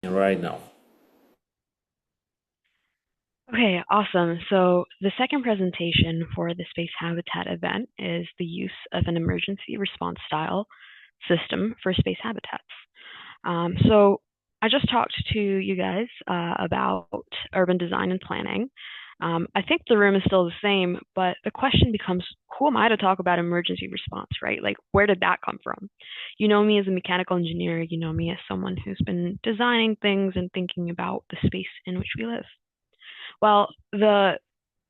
right now. Okay, awesome. So the second presentation for the Space Habitat event is the use of an emergency response style system for space habitats. So I just talked to you guys about urban design and planning. I think the room is still the same, but the question becomes, who am I to talk about emergency response, right? Like, where did that come from? You know me as a mechanical engineer, you know me as someone who's been designing things and thinking about the space in which we live. Well, the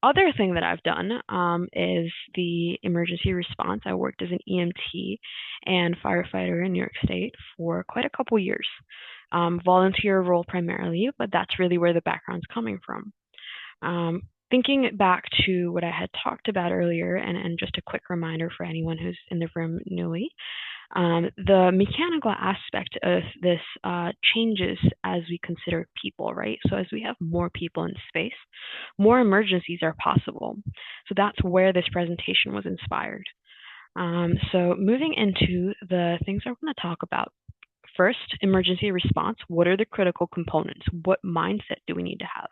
other thing that I've done is the emergency response. I worked as an EMT and firefighter in New York State for quite a couple years. Volunteer role primarily, but that's really where the background's coming from. Thinking back to what I had talked about earlier, and just a quick reminder for anyone who's in the room newly, the mechanical aspect of this changes as we consider people, right? So as we have more people in space, more emergencies are possible. So that's where this presentation was inspired. So moving into the things I'm going to talk about. First, emergency response. What are the critical components? What mindset do we need to have?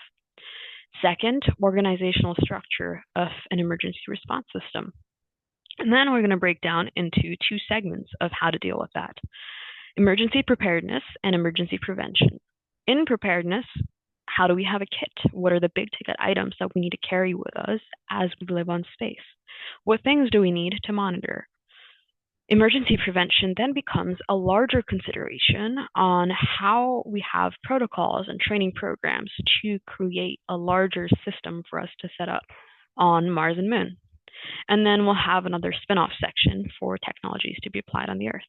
Second, organizational structure of an emergency response system. And then we're going to break down into two segments of how to deal with that: emergency preparedness and emergency prevention. In preparedness, how do we have a kit? What are the big ticket items that we need to carry with us as we live on space? What things do we need to monitor? Emergency prevention then becomes a larger consideration on how we have protocols and training programs to create a larger system for us to set up on Mars and Moon. And then we'll have another spin-off section for technologies to be applied on the Earth.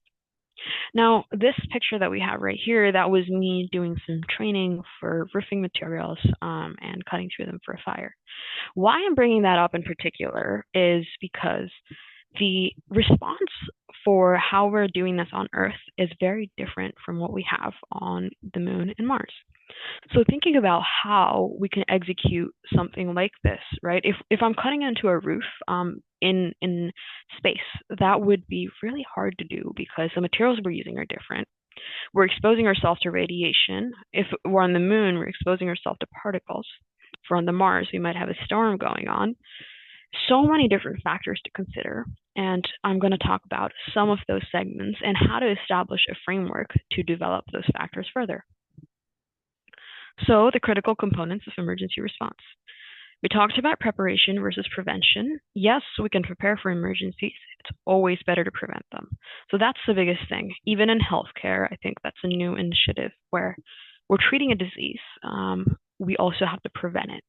Now, this picture that we have right here, that was me doing some training for roofing materials and cutting through them for a fire. Why I'm bringing that up in particular is because the response for how we're doing this on Earth is very different from what we have on the Moon and Mars. So thinking about how we can execute something like this, right? If I'm cutting into a roof in space, that would be really hard to do because the materials we're using are different. We're exposing ourselves to radiation. If we're on the moon, we're exposing ourselves to particles. If we're on the Mars, we might have a storm going on. So many different factors to consider. And I'm going to talk about some of those segments and how to establish a framework to develop those factors further. So, the critical components of emergency response. We talked about preparation versus prevention. Yes, we can prepare for emergencies. It's always better to prevent them. So that's the biggest thing. Even in healthcare, I think that's a new initiative where we're treating a disease. We also have to prevent it.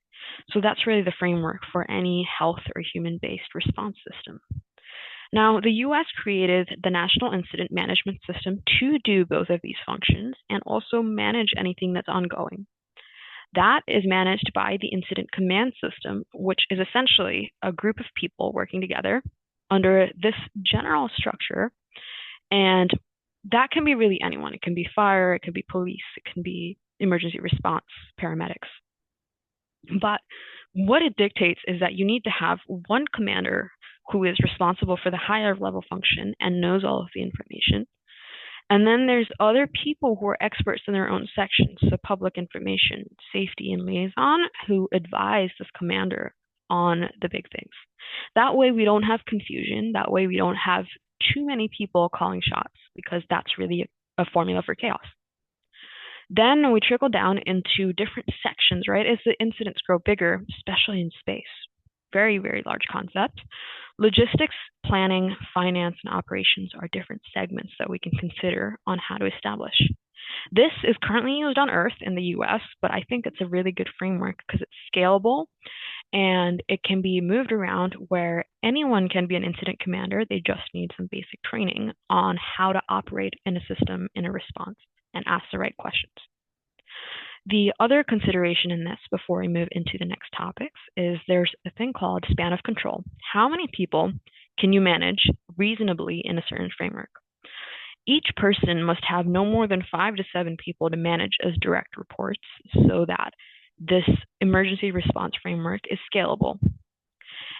So that's really the framework for any health or human-based response system. Now, the US created the National Incident Management System to do both of these functions and also manage anything that's ongoing. That is managed by the Incident Command System, which is essentially a group of people working together under this general structure. And that can be really anyone. It can be fire, it can be police, it can be emergency response, paramedics. But what it dictates is that you need to have one commander who is responsible for the higher level function and knows all of the information. And then there's other people who are experts in their own sections, so public information, safety, and liaison, who advise this commander on the big things. That way we don't have confusion. That way we don't have too many people calling shots, because that's really a formula for chaos. Then we trickle down into different sections, right? As the incidents grow bigger, especially in space. Very, very large concept. Logistics, planning, finance, and operations are different segments that we can consider on how to establish. This is currently used on Earth in the US, but I think it's a really good framework because it's scalable and it can be moved around where anyone can be an incident commander. They just need some basic training on how to operate in a system in a response and ask the right questions. The other consideration in this before we move into the next topics is there's a thing called span of control. How many people can you manage reasonably in a certain framework? Each person must have no more than 5 to 7 people to manage as direct reports so that this emergency response framework is scalable.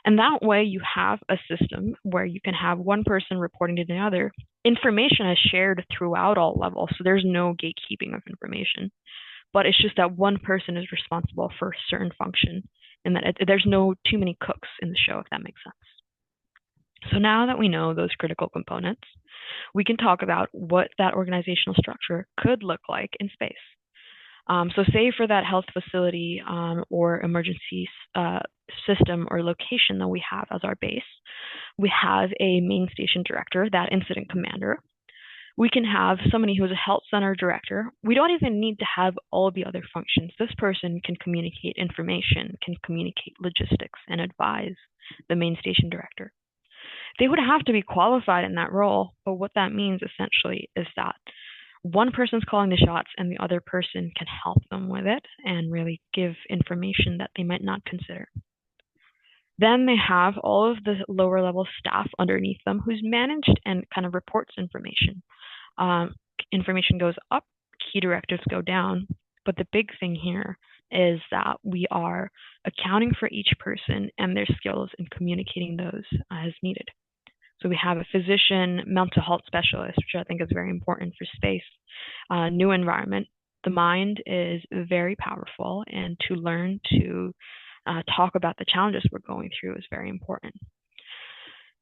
And that way you have a system where you can have one person reporting to the other. Information is shared throughout all levels, so there's no gatekeeping of information. But it's just that one person is responsible for a certain function, and that there's no too many cooks in the show, if that makes sense. So now that we know those critical components, we can talk about what that organizational structure could look like in space. So say for that health facility or emergency system or location that we have as our base, we have a main station director, that incident commander. We can have somebody who is a health center director. We don't even need to have all the other functions. This person can communicate information, can communicate logistics, and advise the main station director. They would have to be qualified in that role, but what that means essentially is that one person's calling the shots and the other person can help them with it and really give information that they might not consider. Then they have all of the lower level staff underneath them who's managed and kind of reports information. Information goes up, key directives go down, but the big thing here is that we are accounting for each person and their skills in communicating those as needed. So we have a physician, mental health specialist, which I think is very important for space, new environment. The mind is very powerful, and to learn to talk about the challenges we're going through is very important.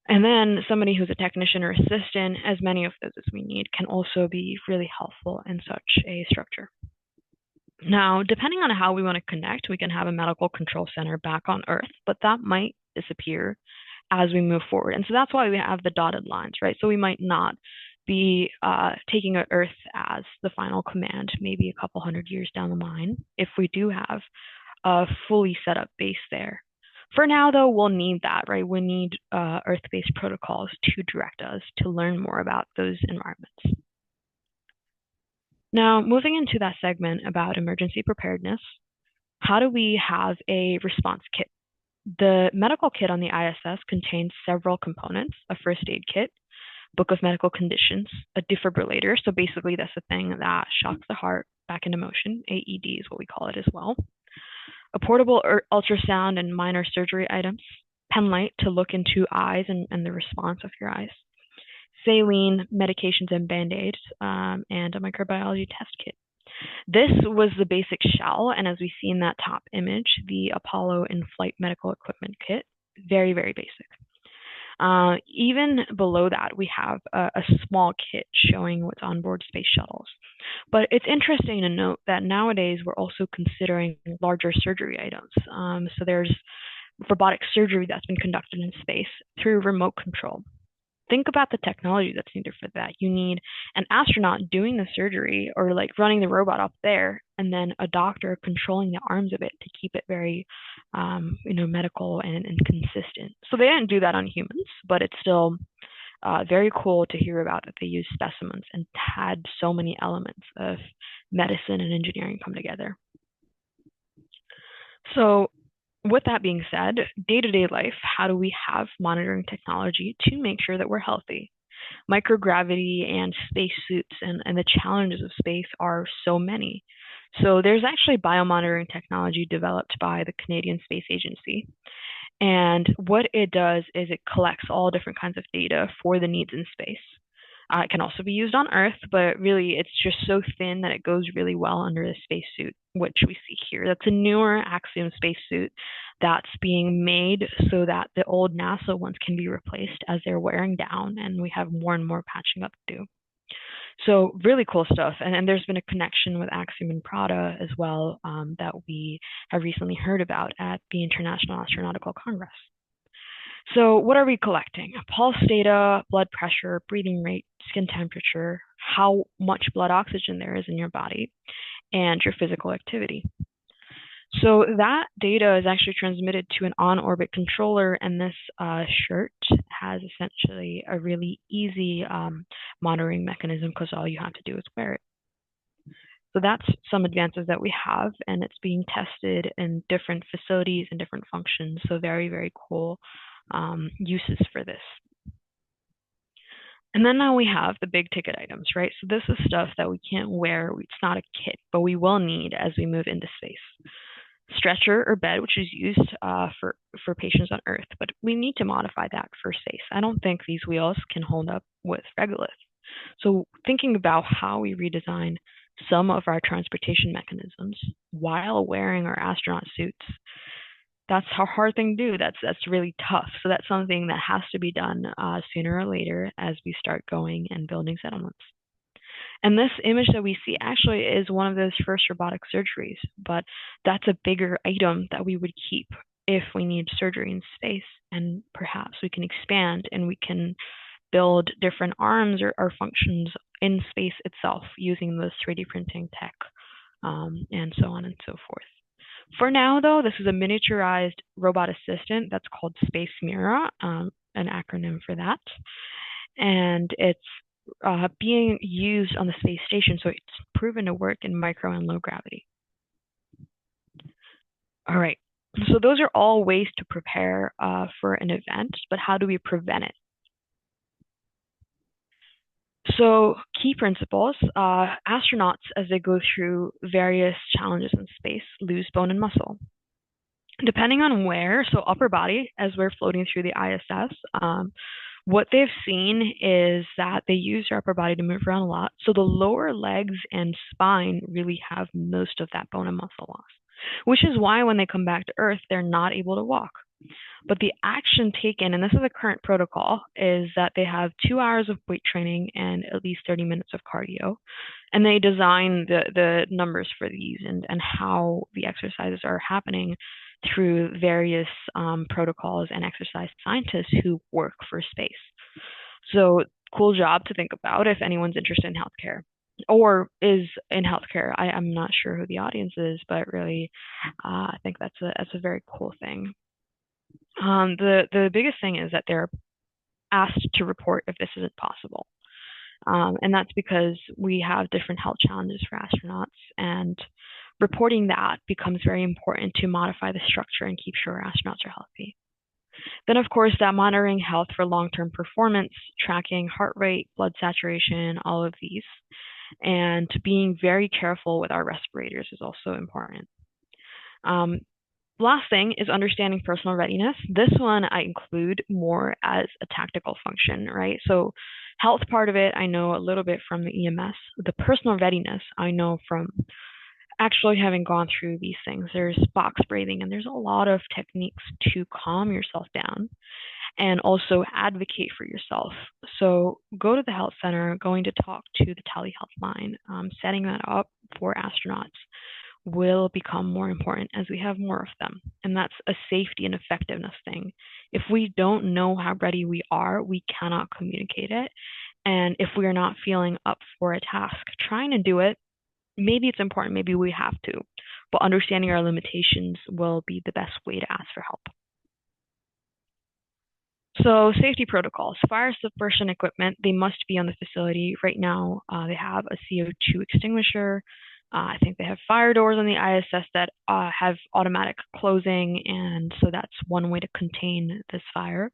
And then somebody who's a technician or assistant, as many of those as we need, can also be really helpful in such a structure. Now, depending on how we want to connect, we can have a medical control center back on Earth, but that might disappear as we move forward. And so that's why we have the dotted lines, right? So we might not be taking Earth as the final command, maybe a couple hundred years down the line, if we do have a fully set up base there. For now, though, we'll need that, right? We need Earth-based protocols to direct us to learn more about those environments. Now, moving into that segment about emergency preparedness, how do we have a response kit? The medical kit on the ISS contains several components: a first aid kit, book of medical conditions, a defibrillator, so basically that's the thing that shocks the heart back into motion, AED is what we call it as well, a portable ultrasound and minor surgery items, pen light to look into eyes and the response of your eyes, saline, medications and band-aids, and a microbiology test kit. This was the basic shell, and as we see in that top image, the Apollo in-flight medical equipment kit, very, very basic. Even below that, we have a small kit showing what's on board space shuttles. But it's interesting to note that nowadays we're also considering larger surgery items. So there's robotic surgery that's been conducted in space through remote control. Think about the technology that's needed for that. You need an astronaut doing the surgery or like running the robot up there, and then a doctor controlling the arms of it to keep it very, medical and consistent. So they didn't do that on humans, but it's still very cool to hear about that they used specimens and had so many elements of medicine and engineering come together. So with that being said, day-to-day life, how do we have monitoring technology to make sure that we're healthy? Microgravity and space suits and the challenges of space are so many. So there's actually biomonitoring technology developed by the Canadian Space Agency. And what it does is it collects all different kinds of data for the needs in space. It can also be used on Earth, but really it's just so thin that it goes really well under the spacesuit, which we see here. That's a newer Axiom spacesuit that's being made so that the old NASA ones can be replaced as they're wearing down, and we have more and more patching up to do. So really cool stuff. And there's been a connection with Axiom and Prada as well that we have recently heard about at the International Astronautical Congress. So what are we collecting? Pulse data, blood pressure, breathing rate, skin temperature, how much blood oxygen there is in your body, and your physical activity. So that data is actually transmitted to an on-orbit controller, and this shirt has essentially a really easy monitoring mechanism because all you have to do is wear it. So that's some advances that we have, and it's being tested in different facilities and different functions. So very, very cool uses for this. And then now we have the big ticket items, right? So this is stuff that we can't wear. It's not a kit, but we will need as we move into space. Stretcher or bed, which is used for for patients on Earth, but we need to modify that for space. I don't think these wheels can hold up with regolith. So thinking about how we redesign some of our transportation mechanisms while wearing our astronaut suits, that's a hard thing to do. That's really tough. So that's something that has to be done sooner or later as we start going and building settlements. And this image that we see actually is one of those first robotic surgeries, but that's a bigger item that we would keep if we need surgery in space. And perhaps we can expand and we can build different arms or functions in space itself using this 3D printing tech, and so on and so forth. For now, though, this is a miniaturized robot assistant that's called Space Mira, an acronym for that. And it's being used on the space station, so it's proven to work in micro and low gravity. All right, so those are all ways to prepare for an event, but how do we prevent it? So key principles, astronauts, as they go through various challenges in space, lose bone and muscle. Depending on where, so upper body, as we're floating through the ISS, what they've seen is that they use their upper body to move around a lot. So the lower legs and spine really have most of that bone and muscle loss, which is why when they come back to Earth, they're not able to walk. But the action taken, and this is a current protocol, is that they have 2 hours of weight training and at least 30 minutes of cardio. And they design the numbers for these and how the exercises are happening through various protocols and exercise scientists who work for space. So cool job to think about if anyone's interested in healthcare or is in healthcare. I'm not sure who the audience is, but really I think that's a very cool thing. The biggest thing is that they're asked to report if this isn't possible. And that's because we have different health challenges for astronauts, and reporting that becomes very important to modify the structure and keep sure astronauts are healthy. Then, of course, that monitoring health for long-term performance, tracking heart rate, blood saturation, all of these, and being very careful with our respirators is also important. Last thing is understanding personal readiness. This one I include more as a tactical function, right? So health part of it, I know a little bit from the EMS. The personal readiness, I know from actually having gone through these things. There's box breathing, and there's a lot of techniques to calm yourself down and also advocate for yourself. So go to the health center, going to talk to the telehealth line, setting that up for astronauts will become more important as we have more of them. And that's a safety and effectiveness thing. If we don't know how ready we are, we cannot communicate it. And if we are not feeling up for a task, trying to do it, maybe it's important, maybe we have to, but understanding our limitations will be the best way to ask for help. So safety protocols, fire suppression equipment, they must be on the facility. Right now, they have a CO2 extinguisher. I think they have fire doors on the ISS that have automatic closing, and so that's one way to contain this fire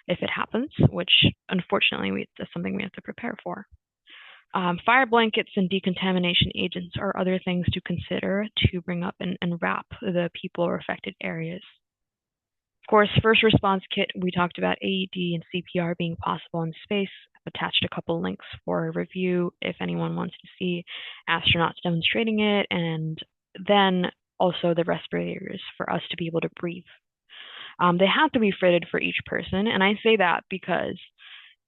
if it happens, which unfortunately that's something we have to prepare for. Fire blankets and decontamination agents are other things to consider to bring up and wrap the people or affected areas. Of course, first response kit, we talked about AED and CPR being possible in space. I've attached a couple links for review if anyone wants to see astronauts demonstrating it, and then also the respirators for us to be able to breathe. They have to be fitted for each person, and I say that because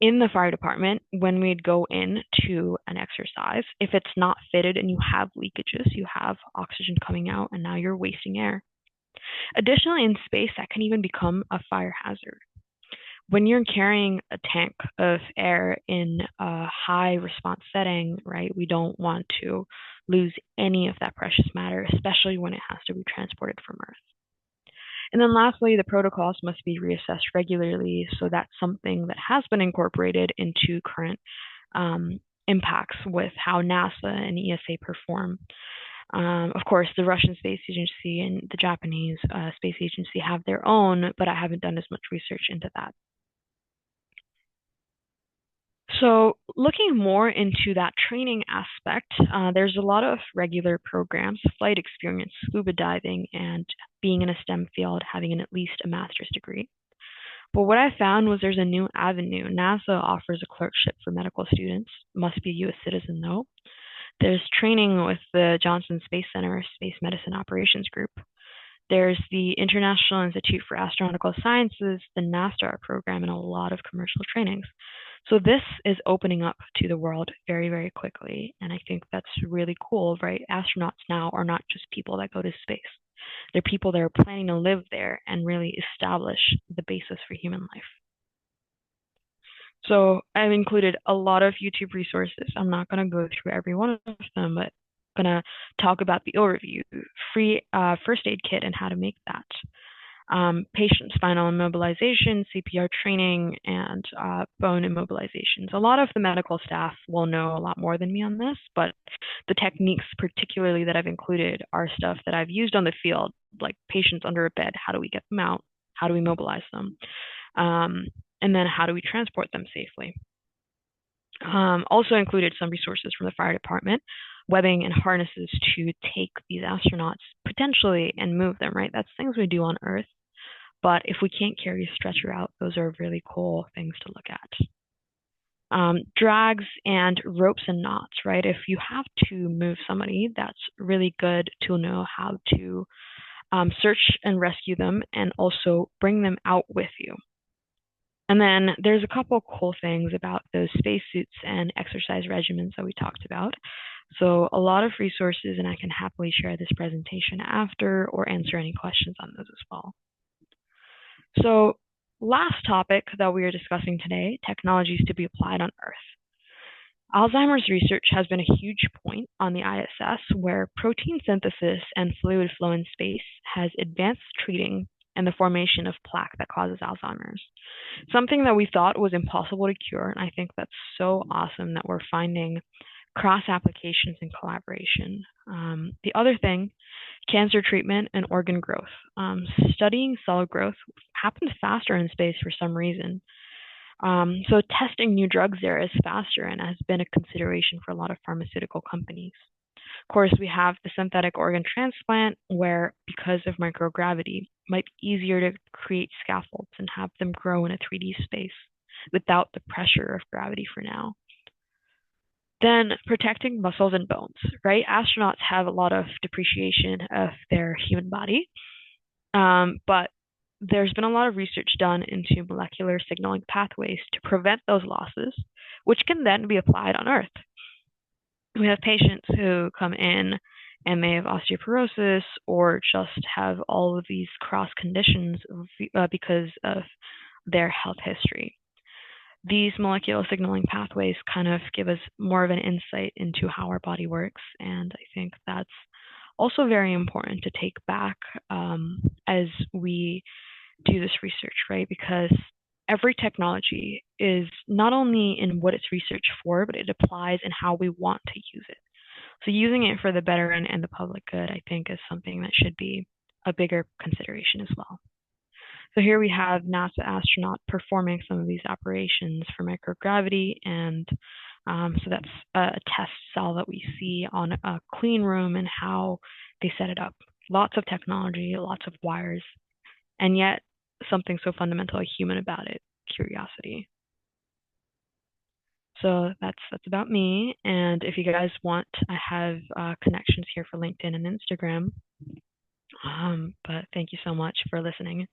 in the fire department, when we'd go into an exercise, if it's not fitted and you have leakages, you have oxygen coming out, and now you're wasting air. Additionally, in space, that can even become a fire hazard. When you're carrying a tank of air in a high response setting, right, we don't want to lose any of that precious matter, especially when it has to be transported from Earth. And then lastly, the protocols must be reassessed regularly. So that's something that has been incorporated into current impacts with how NASA and ESA perform. Of course, the Russian Space Agency and the Japanese Space Agency have their own, but I haven't done as much research into that. So, looking more into that training aspect, there's a lot of regular programs, flight experience, scuba diving, and being in a STEM field, having at least a master's degree. But what I found was there's a new avenue. NASA offers a clerkship for medical students, must be a US citizen though. There's training with the Johnson Space Center Space Medicine Operations Group. There's the International Institute for Astronautical Sciences, the NASTAR program, and a lot of commercial trainings. So this is opening up to the world very, very quickly. And I think that's really cool, right? Astronauts now are not just people that go to space. They're people that are planning to live there and really establish the basis for human life. So I've included a lot of YouTube resources. I'm not going to go through every one of them, but I'm going to talk about the overview, free first aid kit and how to make that. Patient spinal immobilization, CPR training, and bone immobilizations. A lot of the medical staff will know a lot more than me on this, but the techniques particularly that I've included are stuff that I've used on the field, like patients under a bed. How do we get them out? How do we mobilize them? And then how do we transport them safely? Also included some resources from the fire department, webbing and harnesses to take these astronauts potentially and move them, right? That's things we do on Earth. But if we can't carry a stretcher out, those are really cool things to look at. Drags and ropes and knots, right? If you have to move somebody, that's really good to know how to search and rescue them and also bring them out with you. And then there's a couple cool things about those spacesuits and exercise regimens that we talked about. So a lot of resources, and I can happily share this presentation after or answer any questions on those as well. So last topic that we are discussing today, technologies to be applied on Earth. Alzheimer's research has been a huge point on the ISS where protein synthesis and fluid flow in space has advanced treating and the formation of plaque that causes Alzheimer's. Something that we thought was impossible to cure, and I think that's so awesome that we're finding cross applications and collaboration. The other thing, cancer treatment and organ growth. Studying cell growth happens faster in space for some reason. So testing new drugs there is faster and has been a consideration for a lot of pharmaceutical companies. Of course, we have the synthetic organ transplant where, because of microgravity, it might be easier to create scaffolds and have them grow in a 3D space without the pressure of gravity for now. Then protecting muscles and bones, right? Astronauts have a lot of depreciation of their human body, but there's been a lot of research done into molecular signaling pathways to prevent those losses, which can then be applied on Earth. We have patients who come in and they have osteoporosis or just have all of these cross conditions because of their health history. These molecular signaling pathways kind of give us more of an insight into how our body works, and I think that's also very important to take back as we do this research, right? Because every technology is not only in what it's researched for, but it applies in how we want to use it. So using it for the better and the public good, I think, is something that should be a bigger consideration as well. So here we have NASA astronaut performing some of these operations for microgravity, and so that's a test cell that we see on a clean room and how they set it up. Lots of technology, lots of wires, and yet something so fundamentally human about it, curiosity. So that's about me. And if you guys want, I have connections here for LinkedIn and Instagram. But thank you so much for listening.